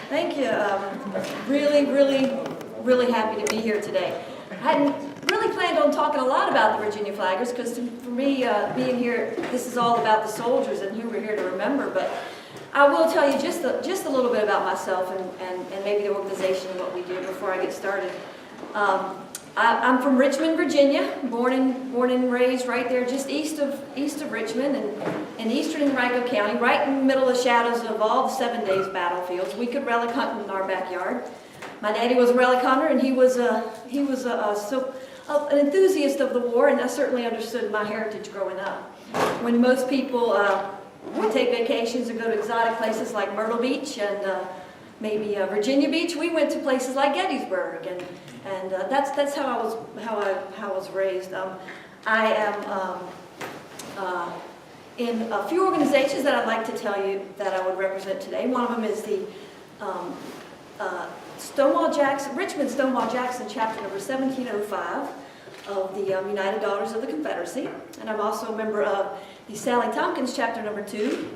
Thank you. Really happy to be here today. I hadn't really planned on talking a lot about the Virginia Flaggers because for me, being here, this is all about the soldiers and who we're here to remember. But I will tell you just a little bit about myself and maybe the organization and what we do before I get started. I'm from Richmond, Virginia, born and raised right there just east of Richmond and in eastern Henrico County, right in the middle of the shadows of all the 7 days battlefields. We could relic hunt in our backyard. My daddy was a relic hunter, and he was an enthusiast of the war, and I certainly understood my heritage growing up. When most people would take vacations and go to exotic places like Myrtle Beach and maybe Virginia Beach, we went to places like Gettysburg, and that's how I was raised. I am in a few organizations that I'd like to tell you that I would represent today. One of them is the Richmond Stonewall Jackson chapter number 1705 of the United Daughters of the Confederacy, and I'm also a member of the Sally Tompkins chapter number 2,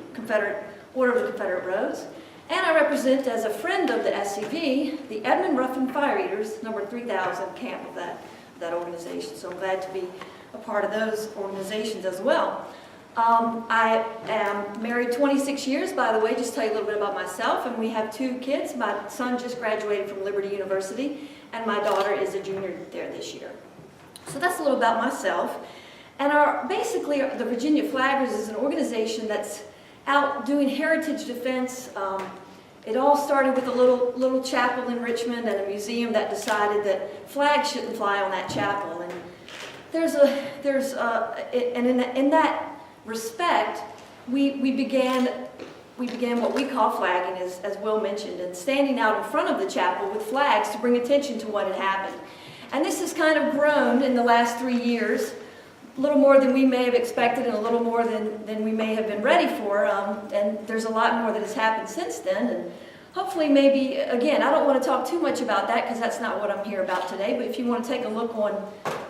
Order of the Confederate Rose. And I represent, as a friend of the SCV, the Edmund Ruffin Fire Eaters, number 3000 camp of that organization. So I'm glad to be a part of those organizations as well. I am married 26 years, by the way, just tell you a little bit about myself. And we have 2 kids. My son just graduated from Liberty University, and my daughter is a junior there this year. So that's a little about myself. And basically, the Virginia Flaggers is an organization that's out doing heritage defense. It all started with a little chapel in Richmond and a museum that decided that flags shouldn't fly on that chapel. And in that respect, we began what we call flagging, as Will mentioned, and standing out in front of the chapel with flags to bring attention to what had happened. And this has kind of grown in the last 3 years. A little more than we may have expected and a little more than we may have been ready for. And there's a lot more that has happened since then. And hopefully maybe, again, I don't want to talk too much about that because that's not what I'm here about today. But if you want to take a look on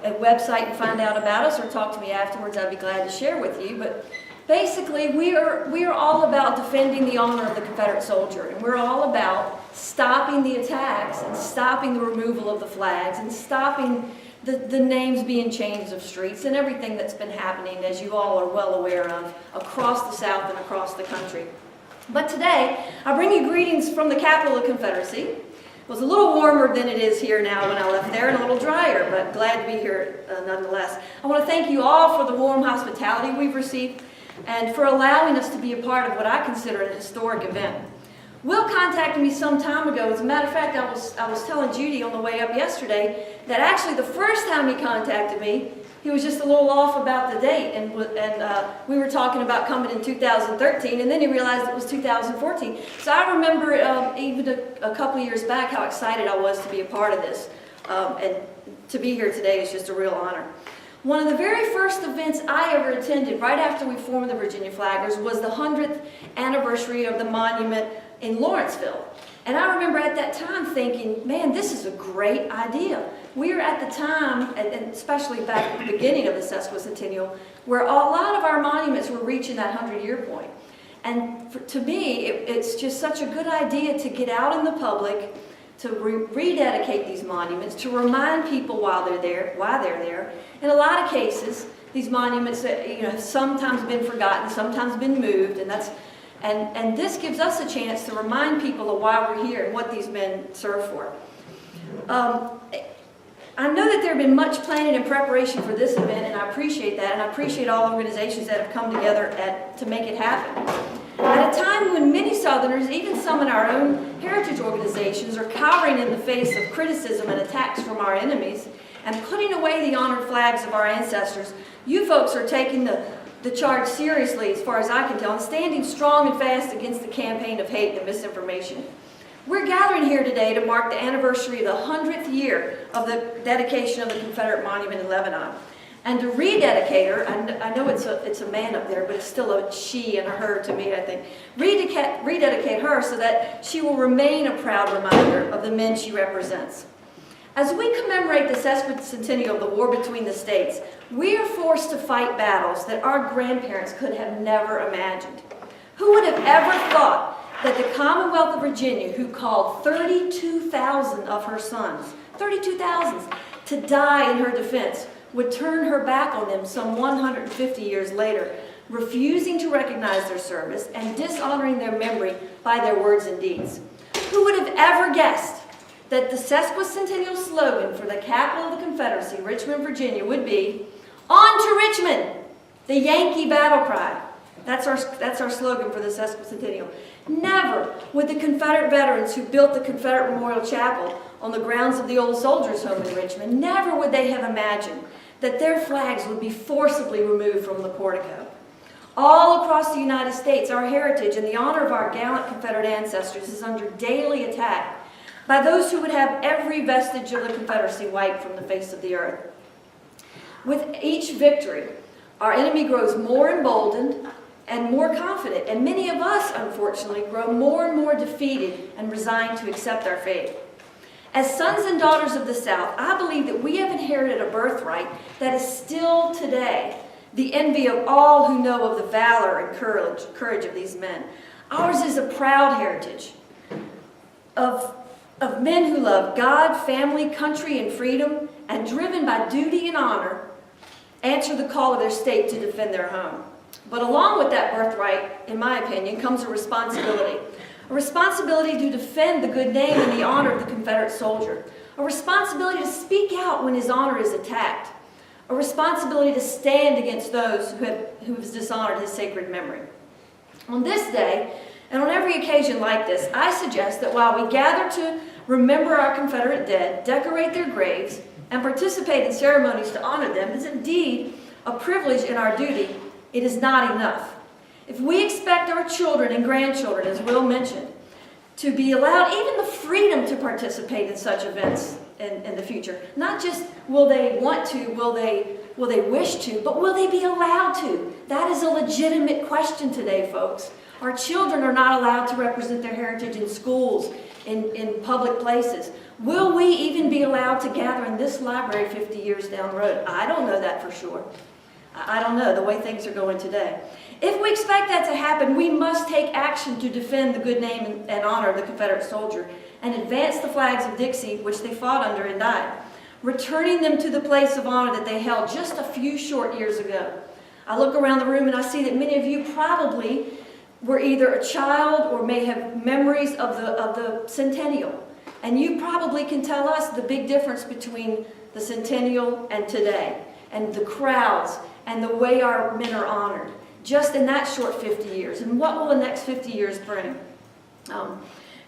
a website and find out about us or talk to me afterwards, I'd be glad to share with you. But basically, we are all about defending the honor of the Confederate soldier. And we're all about stopping the attacks and stopping the removal of the flags and stopping the names being changed of streets and everything that's been happening, as you all are well aware of, across the South and across the country. But today, I bring you greetings from the capital of the Confederacy. It was a little warmer than it is here now when I left there, and a little drier, but glad to be here nonetheless. I want to thank you all for the warm hospitality we've received and for allowing us to be a part of what I consider an historic event. Will contacted me some time ago. As a matter of fact, I was telling Judy on the way up yesterday that actually the first time he contacted me, he was just a little off about the date, and we were talking about coming in 2013, and then he realized it was 2014. So I remember even a couple years back how excited I was to be a part of this, and to be here today is just a real honor. One of the very first events I ever attended right after we formed the Virginia Flaggers was the 100th anniversary of the monument in Lawrenceville. And I remember at that time thinking, man, this is a great idea. We were at the time, and especially back at the beginning of the sesquicentennial, where a lot of our monuments were reaching that 100-year point. And to me, it's just such a good idea to get out in the public, to rededicate these monuments, to remind people why they're there. In a lot of cases, these monuments have sometimes been forgotten, sometimes been moved, and this gives us a chance to remind people of why we're here and what these men serve for. I know that there have been much planning and preparation for this event, and I appreciate that, and I appreciate all organizations that have come together to make it happen. At a time when many Southerners, even some in our own heritage organizations, are cowering in the face of criticism and attacks from our enemies and putting away the honored flags of our ancestors, you folks are taking the charge seriously, as far as I can tell, and standing strong and fast against the campaign of hate and misinformation. We're gathering here today to mark the anniversary of the 100th year of the dedication of the Confederate monument in Lebanon. And to rededicate her, I know it's a man up there, but it's still a she and a her to me, I think. Rededicate her so that she will remain a proud reminder of the men she represents. As we commemorate the sesquicentennial of the war between the states, we are forced to fight battles that our grandparents could have never imagined. Who would have ever thought that the Commonwealth of Virginia, who called 32,000 of her sons, 32,000, to die in her defense, would turn her back on them some 150 years later, refusing to recognize their service and dishonoring their memory by their words and deeds. Who would have ever guessed that the sesquicentennial slogan for the capital of the Confederacy, Richmond, Virginia, would be, "On to Richmond, the Yankee battle cry." That's our slogan for the sesquicentennial. Never would the Confederate veterans who built the Confederate Memorial Chapel on the grounds of the old soldiers' home in Richmond, never would they have imagined that their flags would be forcibly removed from the portico. All across the United States, our heritage and the honor of our gallant Confederate ancestors is under daily attack by those who would have every vestige of the Confederacy wiped from the face of the earth. With each victory, our enemy grows more emboldened and more confident, and many of us, unfortunately, grow more and more defeated and resigned to accept our fate. As sons and daughters of the South, I believe that we have inherited a birthright that is still today the envy of all who know of the valor and courage of these men. Ours is a proud heritage of men who love God, family, country, and freedom, and driven by duty and honor, answer the call of their state to defend their home. But along with that birthright, in my opinion, comes a responsibility. A responsibility to defend the good name and the honor of the Confederate soldier. A responsibility to speak out when his honor is attacked. A responsibility to stand against those who have dishonored his sacred memory. On this day, and on every occasion like this, I suggest that while we gather to remember our Confederate dead, decorate their graves, and participate in ceremonies to honor them is indeed a privilege and our duty, it is not enough. If we expect our children and grandchildren, as Will mentioned, to be allowed even the freedom to participate in such events in the future, not just will they want to, will they wish to, but will they be allowed to? That is a legitimate question today, folks. Our children are not allowed to represent their heritage in schools, in public places. Will we even be allowed to gather in this library 50 years down the road? I don't know that for sure. I don't know the way things are going today. If we expect that to happen, we must take action to defend the good name and honor of the Confederate soldier and advance the flags of Dixie, which they fought under and died, returning them to the place of honor that they held just a few short years ago. I look around the room and I see that many of you probably were either a child or may have memories of the centennial. And you probably can tell us the big difference between the centennial and today, and the crowds, and the way our men are honored, just in that short 50 years. And what will the next 50 years bring?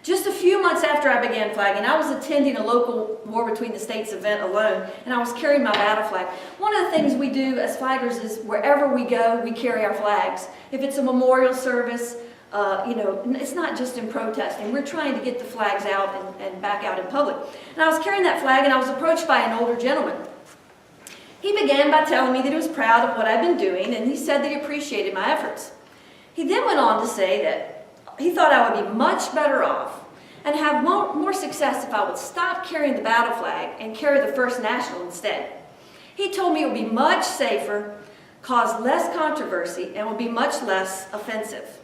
Just a few months after I began flagging, I was attending a local War Between the States event alone, and I was carrying my battle flag. One of the things we do as flaggers is wherever we go, we carry our flags. If it's a memorial service, it's not just in protesting. We're trying to get the flags out and back out in public. And I was carrying that flag, and I was approached by an older gentleman. He began by telling me that he was proud of what I'd been doing, and he said that he appreciated my efforts. He then went on to say that he thought I would be much better off and have more success if I would stop carrying the battle flag and carry the First National instead. He told me it would be much safer, cause less controversy, and would be much less offensive.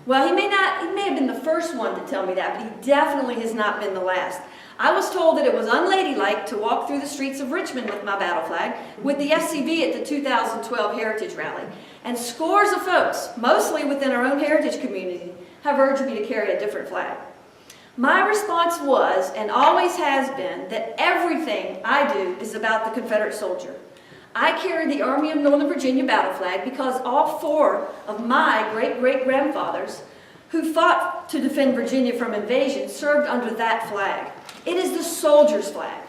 Well, he may have been the first one to tell me that, but he definitely has not been the last. I was told that it was unladylike to walk through the streets of Richmond with my battle flag, with the FCB at the 2012 Heritage Rally. And scores of folks, mostly within our own heritage community, have urged me to carry a different flag. My response was, and always has been, that everything I do is about the Confederate soldier. I carry the Army of Northern Virginia battle flag because all four of my great-great-grandfathers who fought to defend Virginia from invasion served under that flag. It is the soldier's flag.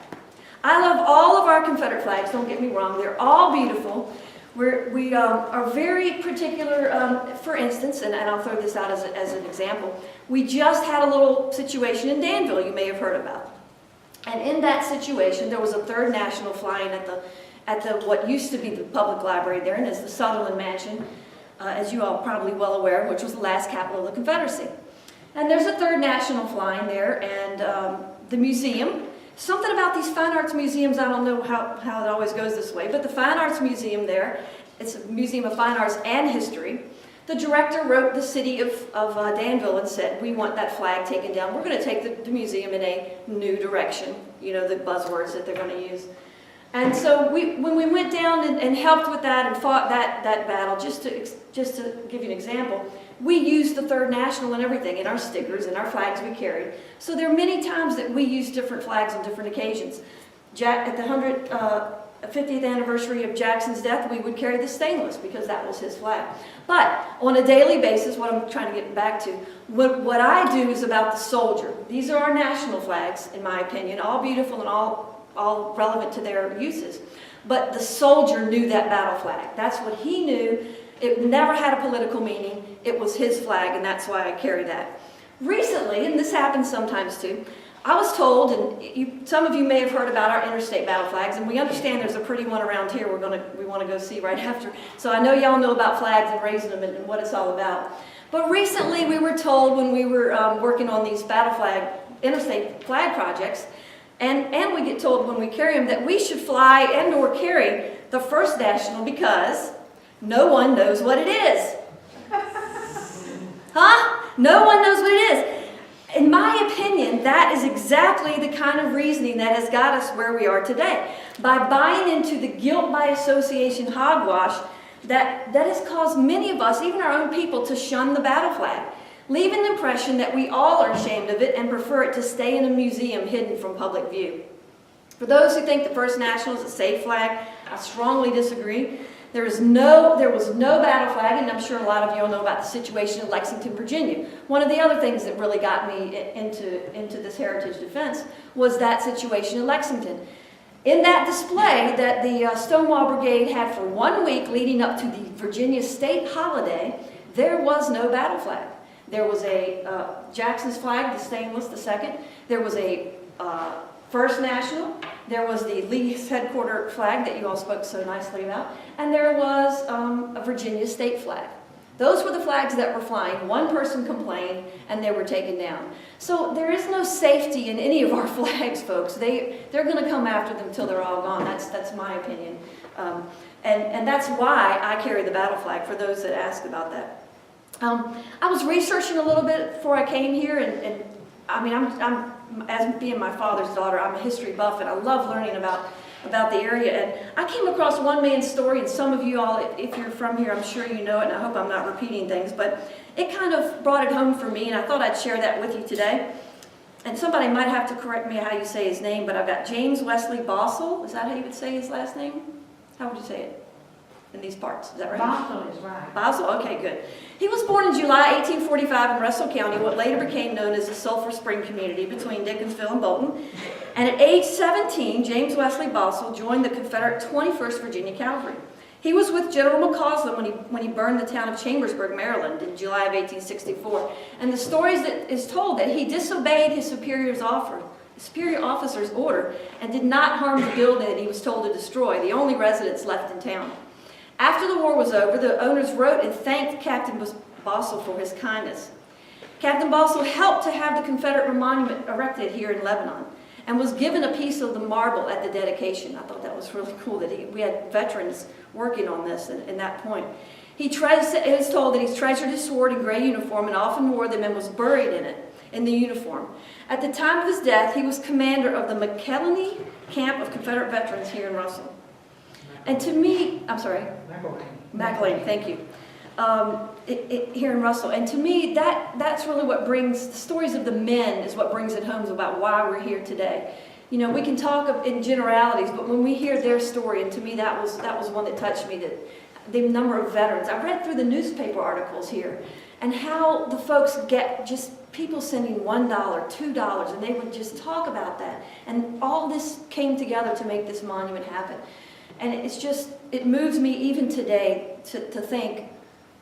I love all of our Confederate flags, don't get me wrong. They're all beautiful. We are very particular, for instance, and I'll throw this out as an example. We just had a little situation in Danville you may have heard about. And in that situation, there was a Third National flying at the what used to be the public library there, and is the Sutherland Mansion, as you all probably well aware, which was the last capital of the Confederacy. And there's a Third National flying there, and the museum, something about these fine arts museums, I don't know how it always goes this way, but the Fine Arts Museum there, it's a museum of fine arts and history, The director wrote the city of Danville and said, we want that flag taken down. We're going to take the museum in a new direction, you know, the buzzwords that they're going to use. And so when we went down and helped with that and fought that battle, just to give you an example, we used the Third National and everything in our stickers and our flags we carried. So there are many times that we use different flags on different occasions. At the 150th anniversary of Jackson's death, we would carry the stainless because that was his flag. But on a daily basis, what I'm trying to get back to, what I do is about the soldier. These are our national flags, in my opinion, all beautiful and all relevant to their uses. But the soldier knew that battle flag. That's what he knew. It never had a political meaning. It was his flag, and that's why I carry that. Recently, and this happens sometimes too, I was told, and some of you may have heard about our interstate battle flags, and we understand there's a pretty one around here we want to go see right after. So I know y'all know about flags and raising them and what it's all about. But recently we were told when we were working on these interstate flag projects, and we get told when we carry them that we should fly and or carry the First National because no one knows what it is. Huh? No one knows what it is. In my opinion, that is exactly the kind of reasoning that has got us where we are today. By buying into the guilt by association hogwash that has caused many of us, even our own people, to shun the battle flag, leaving the impression that we all are ashamed of it and prefer it to stay in a museum hidden from public view. For those who think the First National is a safe flag, I strongly disagree. There was no battle flag, and I'm sure a lot of you all know about the situation in Lexington, Virginia. One of the other things that really got me into this heritage defense was that situation in Lexington. In that display that the Stonewall Brigade had for 1 week leading up to the Virginia state holiday, there was no battle flag. There was a Jackson's flag, the stainless, the second. There was a First National. There was the Lee's headquarter flag that you all spoke so nicely about. And there was a Virginia state flag. Those were the flags that were flying. One person complained and they were taken down. So there is no safety in any of our flags, folks. They're going to come after them till they're all gone. That's my opinion. And that's why I carry the battle flag, for those that ask about that. I was researching a little bit before I came here, and I mean, I'm as being my father's daughter, I'm a history buff, and I love learning about the area. And I came across one man's story, and some of you all, if you're from here, I'm sure you know it, and I hope I'm not repeating things, but it kind of brought it home for me, and I thought I'd share that with you today. And somebody might have to correct me how you say his name, but I've got James Wesley Bossel. Is that how you would say his last name? How would you say it in these parts? Is that right? Bossel is right. Bossel? Okay, good. He was born in July 1845 in Russell County, what later became known as the Sulphur Spring community between Dickinsville and Bolton. And at age 17, James Wesley Bossel joined the Confederate 21st Virginia Cavalry. He was with General McCausland when he burned the town of Chambersburg, Maryland in July of 1864. And the story is told that he disobeyed his superior officer's order and did not harm the building that he was told to destroy, the only residents left in town. After the war was over, the owners wrote and thanked Captain Bossel for his kindness. Captain Bossel helped to have the Confederate monument erected here in Lebanon and was given a piece of the marble at the dedication. I thought that was really cool that we had veterans working on this in that point. It is told that he treasured his sword and gray uniform and often wore them and was buried in the uniform. At the time of his death, he was commander of the McKelney Camp of Confederate Veterans here in Russell. And to me, I'm sorry? McElwain, thank you. Here in Russell. And to me, that's really what brings, the stories of the men is what brings it home about why we're here today. You know, we can talk in generalities, but when we hear their story, and to me that was one that touched me, that the number of veterans. I read through the newspaper articles here, and how the folks get just people sending $1, $2, and they would just talk about that. And all this came together to make this monument happen. And it moves me even today to think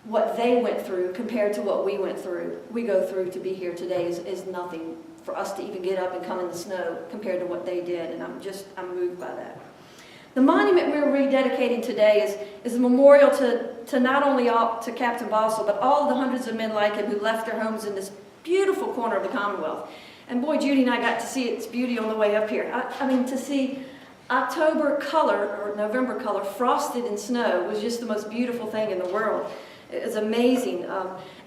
what they went through compared to what we go through to be here today is nothing for us to even get up and come in the snow compared to what they did. And I'm moved by that. The monument we're rededicating today is a memorial to not only to Captain Bossel, but all the hundreds of men like him who left their homes in this beautiful corner of the Commonwealth. And boy, Judy and I got to see its beauty on the way up here. I mean, to see October color or November color frosted in snow was just the most beautiful thing in the world. It was amazing.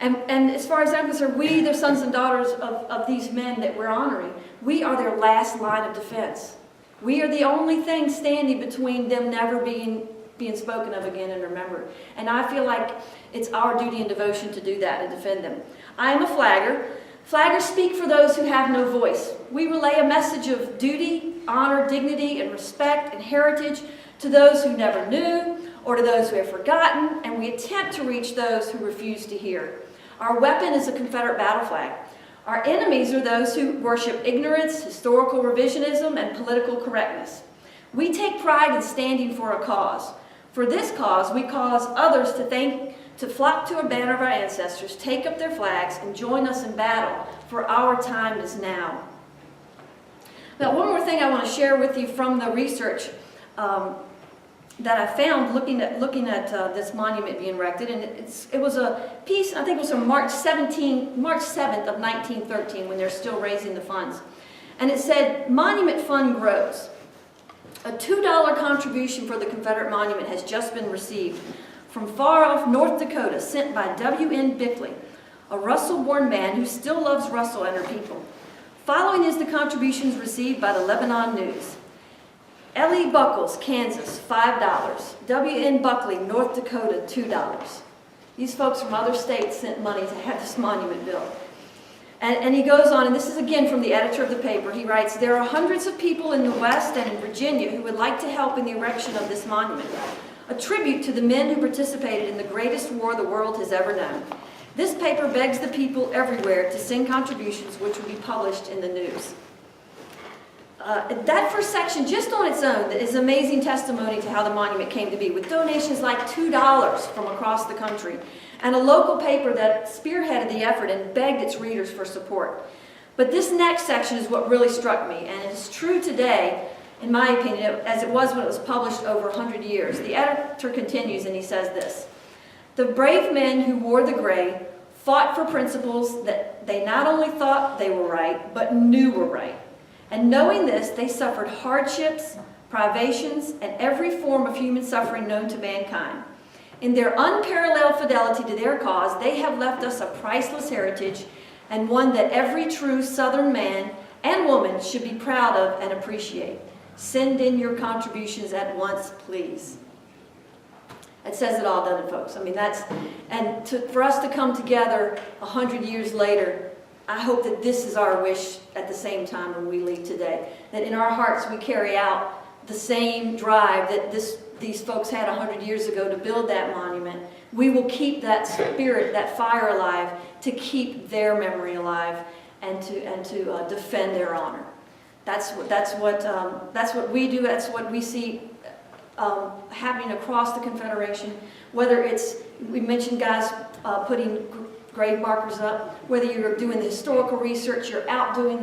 And as far as I'm concerned, we, the sons and daughters of these men that we're honoring, we are their last line of defense. We are the only thing standing between them never being spoken of again and remembered. And I feel like it's our duty and devotion to do that and defend them. I am a flagger. Flaggers speak for those who have no voice. We relay a message of duty, honor, dignity, and respect and heritage to those who never knew or to those who have forgotten, and we attempt to reach those who refuse to hear. Our weapon is a Confederate battle flag. Our enemies are those who worship ignorance, historical revisionism, and political correctness. We take pride in standing for a cause. For this cause, we cause others to flock to a banner of our ancestors, take up their flags, and join us in battle, for our time is now. Now, one more thing I want to share with you from the research that I found looking at this monument being erected, and it was a piece, I think it was from March 7th of 1913, when they're still raising the funds. And it said, "Monument Fund grows. A $2 contribution for the Confederate monument has just been received from far off North Dakota, sent by W.N. Bickley, a Russell-born man who still loves Russell and her people. Following is the contributions received by the Lebanon News. Ellie Buckles, Kansas, $5. W.N. Buckley, North Dakota, $2. These folks from other states sent money to have this monument built. And he goes on, and this is again from the editor of the paper. He writes, "There are hundreds of people in the West and in Virginia who would like to help in the erection of this monument, a tribute to the men who participated in the greatest war the world has ever known. This paper begs the people everywhere to send contributions which will be published in the news." That first section, just on its own, is amazing testimony to how the monument came to be, with donations like $2 from across the country, and a local paper that spearheaded the effort and begged its readers for support. But this next section is what really struck me, and it is true today, in my opinion, as it was when it was published over 100 years. The editor continues, and he says this: "The brave men who wore the gray fought for principles that they not only thought they were right, but knew were right. And knowing this, they suffered hardships, privations, and every form of human suffering known to mankind. In their unparalleled fidelity to their cause, they have left us a priceless heritage, and one that every true Southern man and woman should be proud of and appreciate. Send in your contributions at once, please." It says it all, doesn't it, folks? I mean, for us to come together 100 years later, I hope that this is our wish at the same time when we leave today. That in our hearts we carry out the same drive that these folks had 100 years ago to build that monument. We will keep that spirit, that fire alive, to keep their memory alive and to defend their honor. That's what we do. That's what we see happening across the Confederation. Whether it's, we mentioned guys putting grave markers up, whether you're doing the historical research, you're out doing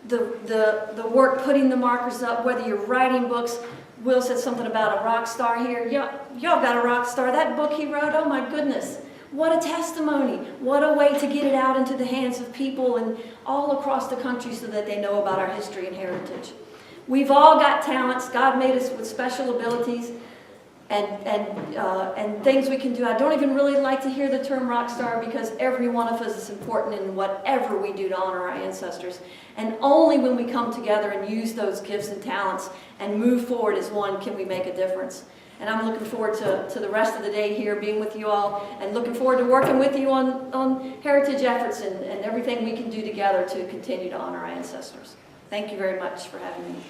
the work putting the markers up, whether you're writing books. Will said something about a rock star here. Y'all got a rock star. That book he wrote, oh my goodness, what a testimony. What a way to get it out into the hands of people and all across the country so that they know about our history and heritage. We've all got talents. God made us with special abilities and things we can do. I don't even really like to hear the term rock star, because every one of us is important in whatever we do to honor our ancestors. And only when we come together and use those gifts and talents and move forward as one can we make a difference. And I'm looking forward to the rest of the day here, being with you all, and looking forward to working with you on heritage efforts and everything we can do together to continue to honor our ancestors. Thank you very much for having me.